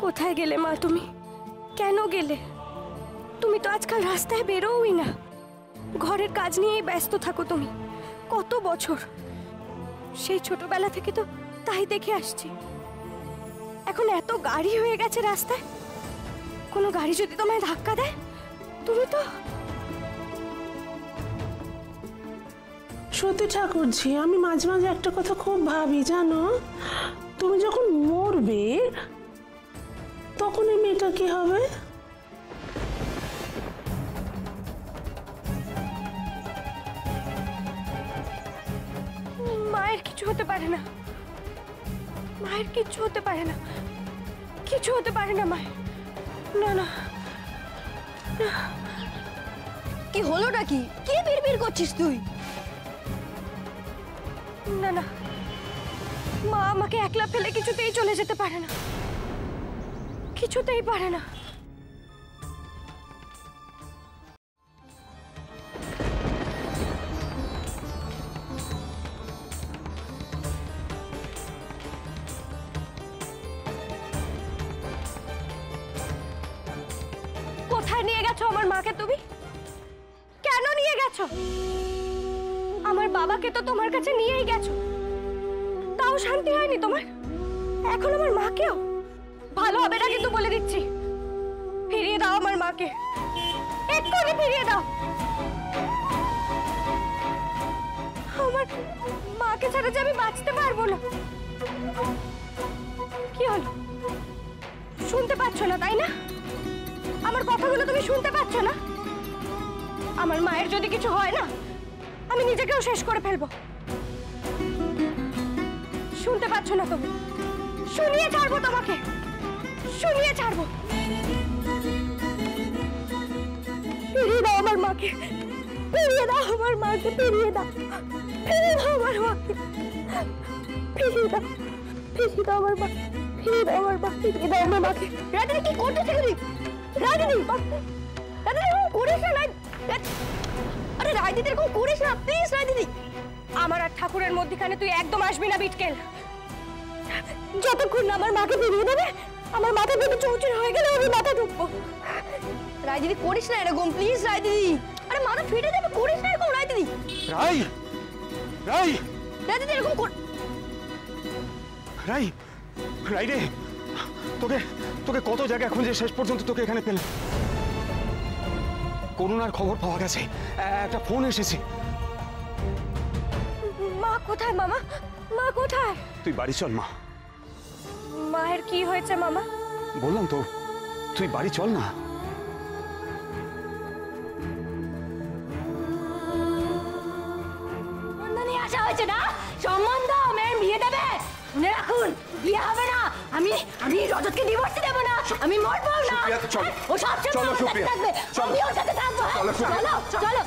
কোথায় গেলে মা তুমি? কেন গেলে? তুমি তো আজকাল রাস্তায় বেরোই না, ঘরের কাজ নিয়েই ব্যস্ত থাকো তুমি। কত বছর, সেই ছোটবেলা থেকে তো তাই দেখে আসছি। এখন এত গাড়ি হয়ে গেছে রাস্তায়, কোনো গাড়ি যদি তোমায় ধাক্কা দেয় তুমি তো। সত্যি ঠাকুরজি, আমি মাঝে মাঝে একটা কথা খুব ভাবি জানো, তুমি যখন মরবে তখন এই মেয়েটা কি হবে? মায়ের কিছু হতে পারে না, মায়ের কিছু হতে পারে না, কিছু হতে পারে না মায়ের। না না, কি হলো নাকি? কি বিড়বিড় করছিস তুই? না না, মা আমাকে একলা ফেলে কিছুতেই চলে যেতে পারে না, কিছুতেই পারে না। কোথায় নিয়ে গেছো আমার মাকে তুমি? কেন নিয়ে গেছো? আমার বাবাকে তো তোমার কাছে নিয়েই গেছো, তাও শান্তি হয়নি তোমার। এখন আমার মাকেও? ভালো হবে না কিন্তু বলে দিচ্ছি। ফিরিয়ে দাও আমার মাকে, এক্ষুনি ফিরিয়ে দাও। আমার মাকে ছাড়া যে আমি বাঁচতে পারবো না। কি হলো, শুনতে পাচ্ছ না তাই না? আমার কথাগুলো তুমি শুনতে পাচ্ছ না? আমার মায়ের যদি কিছু হয় না, আমি নিজেকেও শেষ করে ফেলবো। শুনতে পাচ্ছ না তুমি? শুনিয়ে ছাড়বো তোমাকে, শুনিয়ে ছাড়বো। ফিরিয়ে দাও আমার মাকে, ফিরিয়ে দাও আমার মাকে, ফিরিয়ে দাও, ফিরিয়ে দাও আমার মাকে, ফিরিয়ে দাও, ফিরিয়ে দাও আমার মা, ফিরিয়ে দাও আমার মা, ফিরিয়ে দাও আমার মাকে। রাজনী কি করতেছে তুমি? রাজনী, রাজনী এরকম করিস না। আরে রাজনীতি এরকম করিস না প্লিজ। রাজনীতি, আমার আর ঠাকুরের মধ্যখানে তুই একদম আসবি না বিটকেল। যতক্ষণ না আমার মাকে ফিরিয়ে দেবে, আমার মাথা পেটে চৌচির হয়ে গেলে আমি মাথা ঢুকবো। রাজনীতি করিস না এরকম প্লিজ। রাজনীতি, আরে মাথা ফেটে যাবে, করিস না এরকম। রাজনীতি, রাই, রাই, রাজনীতি এরকম কর। রাই, রাই রে, তোকে তোকে কত জায়গায় খুঁজে শেষ পর্যন্ত তোকে এখানে পেলাম। করুণার খবর পাওয়া গেছে, একটা ফোন এসেছে। মা কোথায় মামা? মা কোথায়? তুই বাড়ি চল মা। মায়ের কি হয়েছে মামা? বললাম তো, তুই বাড়ি চল না। বন্ধনে আসা হয়েছে না, সম্বন্ধ মেয়ের বিয়ে দেবে। শুনে রাখুন, বিয়ে হবে না। আমি আমি রজতকে ডিভোর্স দেব না, আমি মরবো না। ও সব চলো সুপ্রিয়া, আমি ওর সাথে থাকবো। চলো চলো।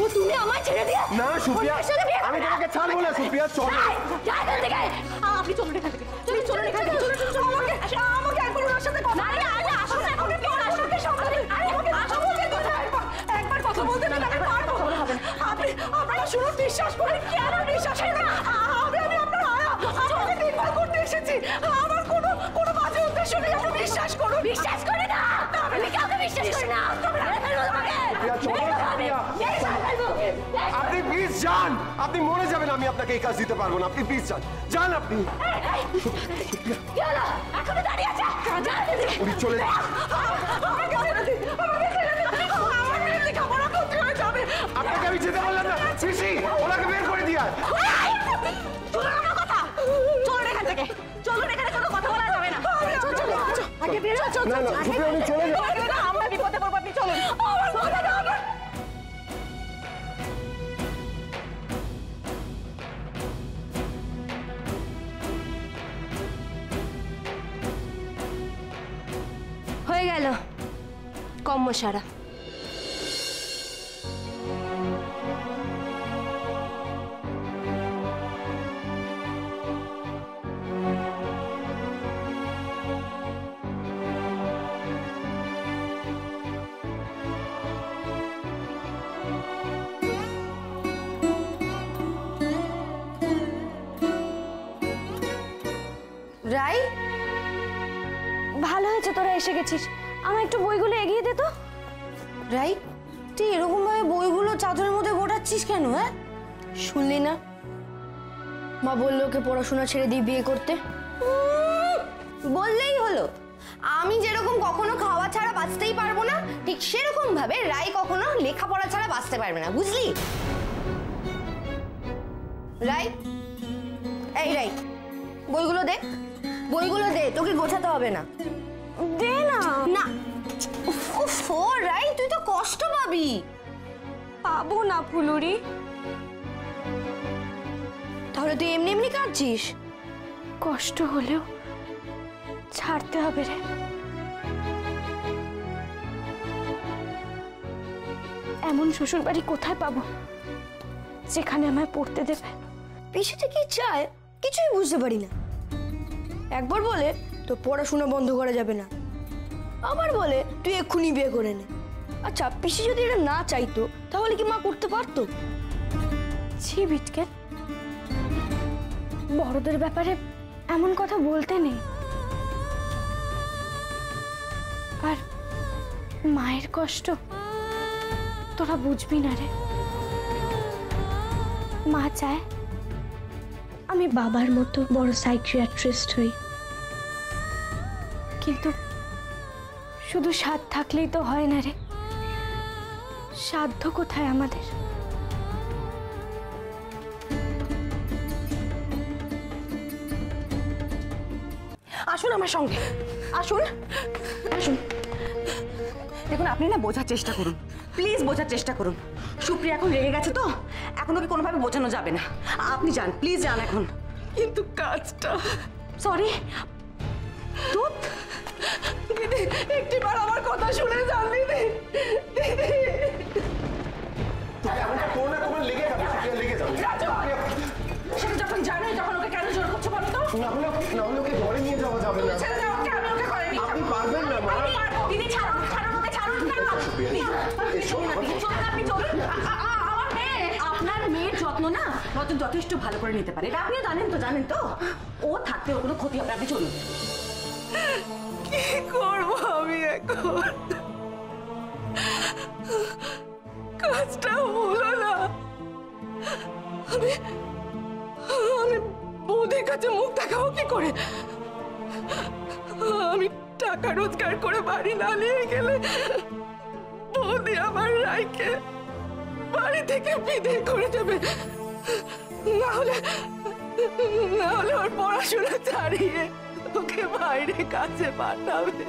ও তুমি আমায় ছেড়ে দিয়ে? না সুপ্রিয়া, আমি তোমাকে ছাড়বো না সুপ্রিয়া, চলো। যাই এখান থেকে, আপনি চলুন এখান থেকে, চলুন এখান থেকে, চলুন আমাকে একবার ওর সাথে কথা বলতে। আরে আসুন এখন, আপনি ওর সাথে সম্পর্কে, আরে আমাকে আসুন বলতে কথা, একবার কথা বলতে না আমি পারবো। আপনি আপনারা শুনুন, বিশ্বাস করেন। কেন বিশ্বাস করেন না? আমি আপনার আয়া, আমাকে দেখভাল করতে এসেছি। আমার কোনো বাজে উদ্দেশ্য নেই, আপনি বিশ্বাস করুন। বিশ্বাস করে না, আমি কাউকে বিশ্বাস করি না। আপনি প্লিজ যান, আপনি মরে যাবেন, আমি আপনাকে এই কাজ দিতে পারবো না। আপনি প্লিজ যান, যান আপনি। এখনো দাঁড়িয়ে আছে, চলে আপনাকে আমি যেতে বললাম না, সিসি ওনাকে বের করে দিয়া। চলুন এখান থেকে, চলুন, এখানে কোনো কথা বলা যাবে না। আগে বেরো, চলে যাও। আমরা বিপদে পড়বো, আপনি চলুন। হয়ে গেল কম্ম সারা। এসে গেছিস, আমার একটু বইগুলো এগিয়ে দে তো। রাই, তুই এরকম ভাবে বইগুলো চাদরের মধ্যে গোটাচ্ছিস কেন? হ্যাঁ, শুনলি না, মা বললো ওকে পড়াশোনা ছেড়ে দিয়ে বিয়ে করতে। বললেই হলো। আমি যেরকম কখনো খাওয়া ছাড়া বাঁচতেই পারবো না, ঠিক সেরকম ভাবে রাই কখনো লেখাপড়া ছাড়া বাঁচতে পারবে না, বুঝলি? রাই, এই রাই, বইগুলো দে, বইগুলো দে, তোকে গোছাতে হবে না। দে না। না, উফ, রাই তুই তো কষ্ট পাবি। পাবো না ফুলুরি। তাহলে তুই এমনি এমনি কাঁদছিস? কষ্ট হলেও ছাড়তে হবে রে। এমন শ্বশুর বাড়ি কোথায় পাবো যেখানে আমায় পড়তে দেবে? পিসিতে কি চায় কিছুই বুঝতে পারি না। একবার বলে তো পড়াশোনা বন্ধ করা যাবে না, আবার বলে তুই এক্ষুনি বিয়ে করে নে। আচ্ছা, পিসি যদি এটা না চাইতো তাহলে কি মা করতে পারতো? ছি বিটকেল, বড়দের ব্যাপারে এমন কথা বলতে নেই। আর মায়ের কষ্ট তোরা বুঝবি না রে। মা চায় আমি বাবার মতো বড় সাইকিয়াট্রিস্ট হই, কিন্তু শুধু স্বাদ থাকলেই তো হয় না রে। সাধ্য কোথায় আমাদের? আসুন আমার সঙ্গে, আসুন আসুন। দেখুন, আপনি না বোঝার চেষ্টা করুন, প্লিজ বোঝার চেষ্টা করুন। সুপ্রিয়া এখন রেগে গেছে তো, এখন ওকে কোনোভাবে বোঝানো যাবে না। আপনি যান, প্লিজ যান এখন। কিন্তু কাজটা, সরি দুধ। দিদি একটিবার আমার কথা শুনে যান দিদি। সেটা যখন জানে, তখন ওকে কেন জোর করছো বলো তো? ছেড়ে দাও ওকে, আমি ওকে করে নিচ্ছি। আপনি পারবেন না মা। আমি পারবো। দিদি ছাড়ুন, ছাড়ুন ওকে, ছাড়ুন কেন? চলুন আপনি, চলুন আপনি, চলুন। আমার মেয়ে, আপনার মেয়ের যত্ন না রতন যথেষ্ট ভালো করে নিতে পারে, এটা আপনিও জানেন তো। ও থাকতে ওর কোনো ক্ষতি হবে, আপনি চলুন। কি করবো আমি এখন? কাজটা হলো না। আমি বৌদির কাছে মুখ দেখাবো কি করে? আমি টাকা রোজগার করে বাড়ি না নিয়ে গেলে বৌদি আমার রাইকে বাড়ি থেকে বিদায় করে দেবে। না হলে ওর পড়াশোনা ছাড়িয়ে ওকে বাইরে কাছে পাঠাবে।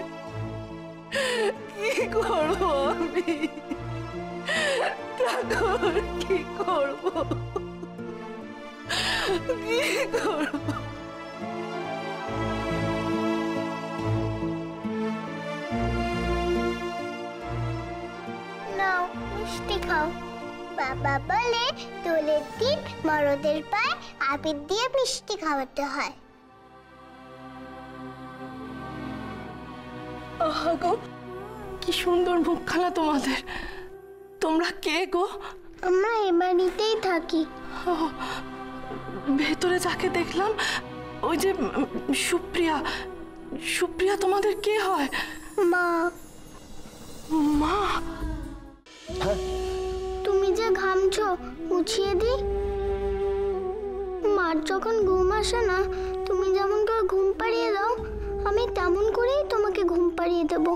কি করবো আমি? ঠাকুর, কি করবো? কি করবো? নাও মিষ্টি খাও। বাবা বলে দোলের দিন মরদের পায়ে আবির দিয়ে মিষ্টি খাওয়াতে হয়। আহা গো, কি সুন্দর মুখখানা তোমাদের। তোমরা কে গো? আমরা এ বাড়িতেই থাকি। ভেতরে যাকে দেখলাম ওই যে সুপ্রিয়া। সুপ্রিয়া তোমাদের কে হয়? মা, মা? তুমি যে ঘামছো মুছিয়ে দি। মার যখন ঘুম আসে না, তুমি যেমন করে ঘুম পাড়িয়ে দাও, আমি তেমন করেই তোমাকে ঘুম পাড়িয়ে দেবো।